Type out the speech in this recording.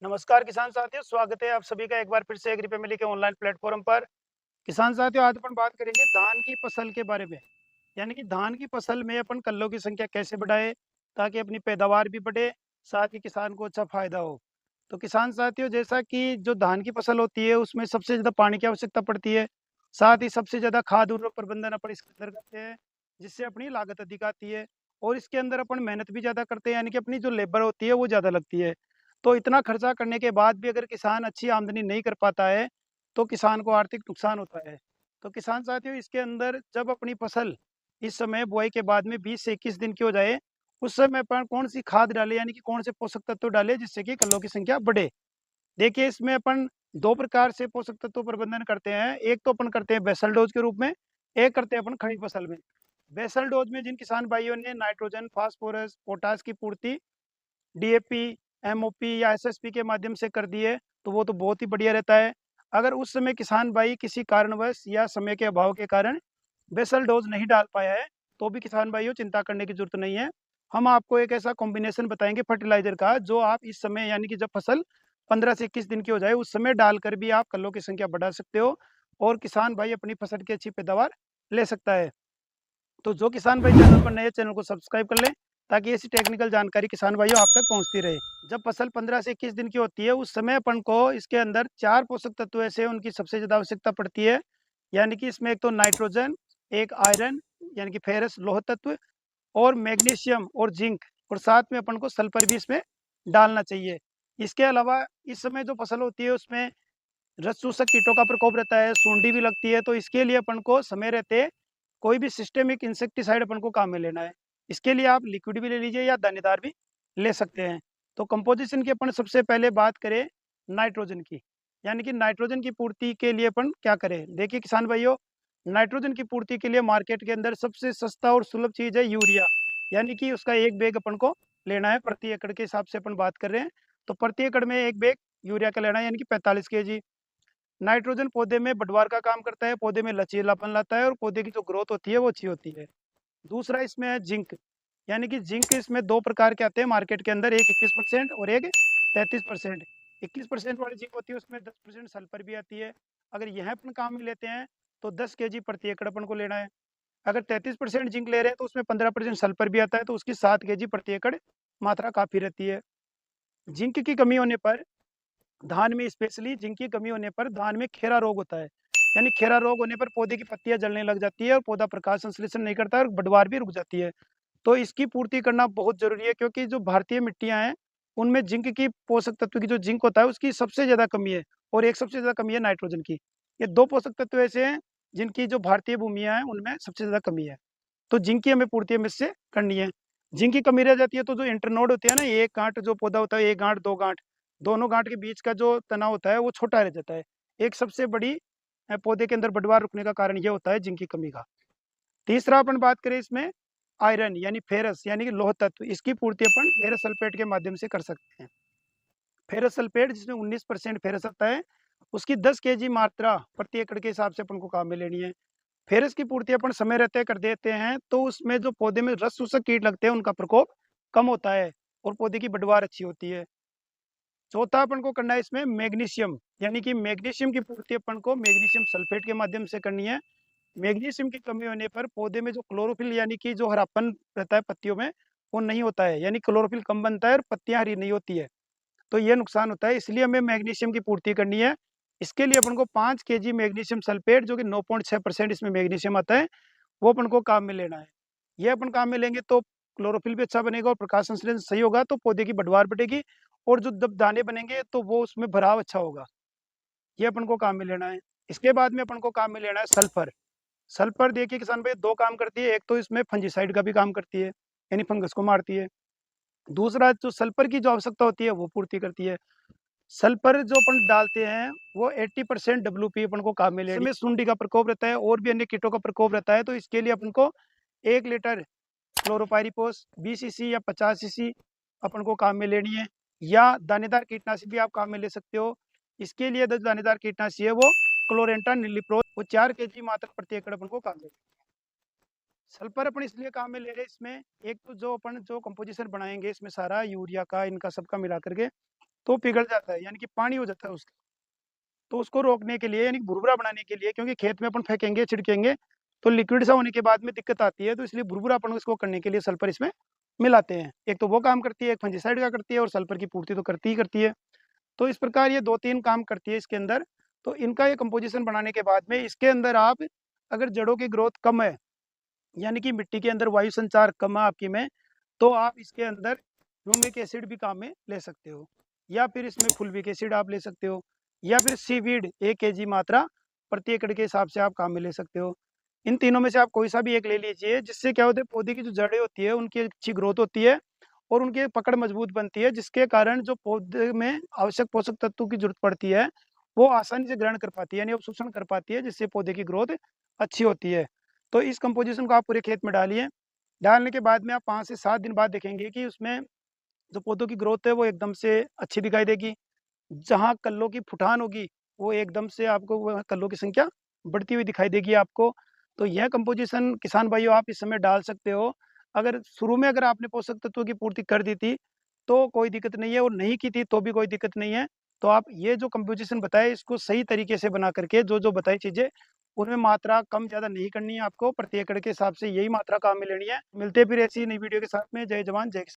नमस्कार किसान साथियों, स्वागत है आप सभी का एक बार फिर से एग्री फैमिली के ऑनलाइन प्लेटफॉर्म पर। किसान साथियों, आज अपन बात करेंगे धान की फसल के बारे में। यानी कि धान की फसल में अपन कल्लों की संख्या कैसे बढ़ाएं ताकि अपनी पैदावार भी बढ़े, साथ ही किसान को अच्छा फायदा हो। तो किसान साथियों, जैसा कि जो धान की फसल होती है उसमें सबसे ज़्यादा पानी की आवश्यकता पड़ती है। साथ ही सबसे ज़्यादा खाद उर्वरक प्रबंधन अपन इसके अंदर करते हैं, जिससे अपनी लागत अधिक आती है। और इसके अंदर अपन मेहनत भी ज़्यादा करते हैं, यानी कि अपनी जो लेबर होती है वो ज़्यादा लगती है। तो इतना खर्चा करने के बाद भी अगर किसान अच्छी आमदनी नहीं कर पाता है, तो किसान को आर्थिक नुकसान होता है। तो किसान साथियों, इसके अंदर जब अपनी फसल इस समय बुआई के बाद में 20 से 21 दिन की हो जाए, उस समय पर कौन-सी खाद डालें, यानी कि कौन से पोषक तत्व डालें जिससे कि कल्लों की संख्या बढ़े। देखिए, इसमें अपन 2 प्रकार से पोषक तत्व प्रबंधन करते हैं। एक तो अपन करते हैं बेसल डोज़ के रूप में, एक करते हैं अपन खड़ी फसल में। बेसल डोज़ में जिन किसान भाइयों ने नाइट्रोजन, फास्फोरस, पोटाश की पूर्ति डीएपी, एमओपी या एसएसपी के माध्यम से कर दिए, तो वो तो बहुत ही बढ़िया रहता है। अगर उस समय किसान भाई किसी कारणवश या समय के अभाव के कारण बेसल डोज़ नहीं डाल पाया है, तो भी किसान भाइयों चिंता करने की ज़रूरत नहीं है। हम आपको एक ऐसा कॉम्बिनेशन बताएँगे फर्टिलाइज़र का, जो आप इस समय यानी कि जब फसल 15 से 21 दिन की हो जाए, उस समय डालकर भी आप कल्लों की संख्या बढ़ा सकते हो और किसान भाई अपनी फसल की अच्छी पैदावार ले सकता है। तो जो किसान भाई चैनल पर नए हैं, चैनल को सब्सक्राइब कर लें, ताकि ऐसी टेक्निकल जानकारी किसान भाइयों आप तक पहुंचती रहे। जब फसल 15 से 21 दिन की होती है, उस समय अपन को इसके अंदर 4 पोषक तत्व ऐसे उनकी सबसे ज़्यादा आवश्यकता पड़ती है। यानी कि इसमें एक तो नाइट्रोजन, एक आयरन यानी कि फेरस लोह तत्व और मैग्नीशियम और जिंक, और साथ में अपन को सल्फर भी इसमें डालना चाहिए। इसके अलावा इस समय जो फसल होती है उसमें रस चूसक कीटों का प्रकोप रहता है, सूंडी भी लगती है, तो इसके लिए अपन को समय रहते कोई भी सिस्टेमिक इंसेक्टिसाइड अपन को काम में लेना है। इसके लिए आप लिक्विड भी ले लीजिए या दानेदार भी ले सकते हैं। तो कंपोजिशन की अपन सबसे पहले बात करें नाइट्रोजन की, यानी कि नाइट्रोजन की पूर्ति के लिए अपन क्या करें? देखिए किसान भाइयों, नाइट्रोजन की पूर्ति के लिए मार्केट के अंदर सबसे सस्ता और सुलभ चीज़ है यूरिया, यानी कि उसका 1 बैग अपन को लेना है। प्रति एकड़ के हिसाब से अपन बात कर रहे हैं, तो प्रति एकड़ में 1 बैग यूरिया का लेना है, यानी कि 45 केजी। नाइट्रोजन पौधे में बढ़वार का काम करता है, पौधे में लचीलापन लाता है और पौधे की जो ग्रोथ होती है वो अच्छी होती है। दूसरा इसमें है जिंक, यानी कि जिंक इसमें 2 प्रकार के आते हैं मार्केट के अंदर, एक 21% और एक 33%। 21% वाली जिंक होती है, उसमें 10% सल्फर भी आती है। अगर यह अपन काम में लेते हैं तो 10 केजी प्रति एकड़ अपन को लेना है। अगर 33% जिंक ले रहे हैं तो उसमें 15% सल्फर भी आता है, तो उसकी 7 केजी प्रति एकड़ मात्रा काफ़ी रहती है। जिंक की कमी होने पर धान में स्पेशली जिंक की कमी होने पर धान में खेरा रोग होता है। यानी खेरा रोग होने पर पौधे की पत्तियां जलने लग जाती है और पौधा प्रकाश संश्लेषण नहीं करता और बढ़वार भी रुक जाती है। तो इसकी पूर्ति करना बहुत जरूरी है, क्योंकि जो भारतीय मिट्टियां हैं उनमें जिंक की पोषक तत्व की जो जिंक होता है उसकी सबसे ज्यादा कमी है, और एक सबसे ज्यादा कमी है नाइट्रोजन की। ये 2 पोषक तत्व ऐसे हैं जिनकी जो भारतीय भूमियां हैं उनमें सबसे ज्यादा कमी है। तो जिंक की हमें पूर्ति हमें इससे करनी है। जिंक की कमी रह जाती है तो जो इंटरनोड होती है ना, एक गांठ जो पौधा होता है, एक गांठ, 2 गांठ, दोनों गांठ के बीच का जो तना होता है वो छोटा रह जाता है। एक सबसे बड़ी पौधे के अंदर बढ़वार रुकने का कारण ये होता है जिंक की कमी का। तीसरा अपन बात करें इसमें आयरन यानी फेरस यानी कि लोह तत्व, इसकी पूर्ति अपन फेरस सल्फेट के माध्यम से कर सकते हैं। फेरस सल्फेट जिसमें 19% फेरस आता है, उसकी 10 केजी मात्रा प्रति एकड़ के हिसाब से अपन को काम में लेनी है। फेरस की पूर्ति अपन समय रहते कर देते हैं, तो उसमें जो पौधे में रस चूसक कीट लगते हैं उनका प्रकोप कम होता है और पौधे की बढ़वार अच्छी होती है। चौथा अपन को करना है इसमें मैग्नीशियम, यानी कि मैग्नीशियम की पूर्ति अपन को मैग्नीशियम सल्फेट के माध्यम से करनी है। मैग्नीशियम की कमी होने पर पौधे में जो क्लोरोफिल यानी कि जो हरापन रहता है पत्तियों में, वो नहीं होता है, यानी क्लोरोफिल कम बनता है और पत्तियां हरी नहीं होती है। तो ये नुकसान होता है, इसलिए हमें मैग्नीशियम की पूर्ति करनी है। इसके लिए अपन को 5 केजी मैग्नीशियम सल्फेट, जो कि 9.6% इसमें मैग्नीशियम आता है, वो अपन को काम में लेना है। ये अपन काम में लेंगे तो क्लोरोफिल भी अच्छा बनेगा और प्रकाश संश्लेषण सही होगा, तो पौधे की बढ़वार बढ़ेगी और जो जब दाने बनेंगे तो वो उसमें भराव अच्छा होगा। ये अपन को काम में लेना है। इसके बाद में अपन को काम में लेना है सल्फर। सल्फर देखिए किसान भाई 2 काम करती है, एक तो इसमें फंजीसाइड का भी काम करती है, यानी फंगस को मारती है। दूसरा जो सल्फर की जो आवश्यकता होती है वो पूर्ति करती है। सल्फर जो अपन डालते हैं वो 80% डब्ल्यूपी अपन को काम में लेनी है। इसमें सुंडी का प्रकोप रहता है और भी अन्य कीटों का प्रकोप रहता है, तो इसके लिए अपन को 1 लीटर क्लोरोपाइरीफॉस 20 सीसी या 50 सीसी अपन को काम में लेनी है, या दानेदार कीटनाशी भी आप काम में ले सकते हो। इसके लिए जो दानेदार कीटनाशी है वो क्लोरेंटा निलिप्रोल, वो 4 केजी मात्रा प्रति एकड़ अपन को काम में। सल्फर अपन इसलिए काम में ले रहे हैं इसमें, एक तो जो अपन जो कंपोजिशन बनाएंगे इसमें सारा यूरिया का इनका सबका मिला करके, तो पिघल जाता है, यानी कि पानी हो जाता है उसका। तो उसको रोकने के लिए यानी कि भुरभुरा बनाने के लिए, क्योंकि खेत में अपन फेंकेंगे, छिड़केंगे तो लिक्विड सा होने के बाद में दिक्कत आती है, तो इसलिए भुरभुरापन उसको करने के लिए सल्फर इसमें मिलाते हैं। एक तो वो काम करती है, एक फंगिसाइड का करती है और सल्फर की पूर्ति तो करती ही करती है। तो इस प्रकार ये 2-3 काम करती है इसके अंदर। तो इनका ये कंपोज़िशन बनाने के बाद में इसके अंदर आप अगर जड़ों की ग्रोथ कम है, यानी कि मिट्टी के अंदर वायु संचार कम है आपकी में, तो आप इसके अंदर ह्यूमिक एसिड भी काम में ले सकते हो, या फिर इसमें फुल्विक एसिड आप ले सकते हो, या फिर सीवीड 1 केजी मात्रा प्रति एकड़ के हिसाब से आप काम में ले सकते हो। इन तीनों में से आप कोई सा भी एक ले लीजिए, जिससे क्या होता है पौधे की जो जड़ें होती है उनकी अच्छी ग्रोथ होती है और उनकी पकड़ मजबूत बनती है, जिसके कारण जो पौधे में आवश्यक पोषक तत्वों की जरूरत पड़ती है, वो आसानी से ग्रहण कर पाती है, यानी अवशोषण कर पाती है, जिससे पौधे की ग्रोथ अच्छी होती है। तो इस कंपोज़िशन को आप पूरे खेत में डालिए। डालने के बाद में आप 5 से 7 दिन बाद देखेंगे कि उसमें जो पौधों की ग्रोथ है वो एकदम से अच्छी दिखाई देगी। जहाँ कल्लों की फुटान होगी, वो एकदम से आपको वह कल्लों की संख्या बढ़ती हुई दिखाई देगी आपको। तो यह कंपोज़िशन किसान भाइयों आप इस समय डाल सकते हो। अगर शुरू में अगर आपने पोषक तत्वों की पूर्ति कर दी थी, तो कोई दिक्कत नहीं है, और नहीं की थी तो भी कोई दिक्कत नहीं है। तो आप ये जो कंपोज़िशन बताए इसको सही तरीके से बना करके जो-जो बताई चीज़ें, उनमें मात्रा कम-ज़्यादा नहीं करनी है आपको, प्रति एकड़ के हिसाब से यही मात्रा काम में लेनी है। मिलते हैं फिर ऐसी ही नई वीडियो के साथ में। जय जवान, जय किसान।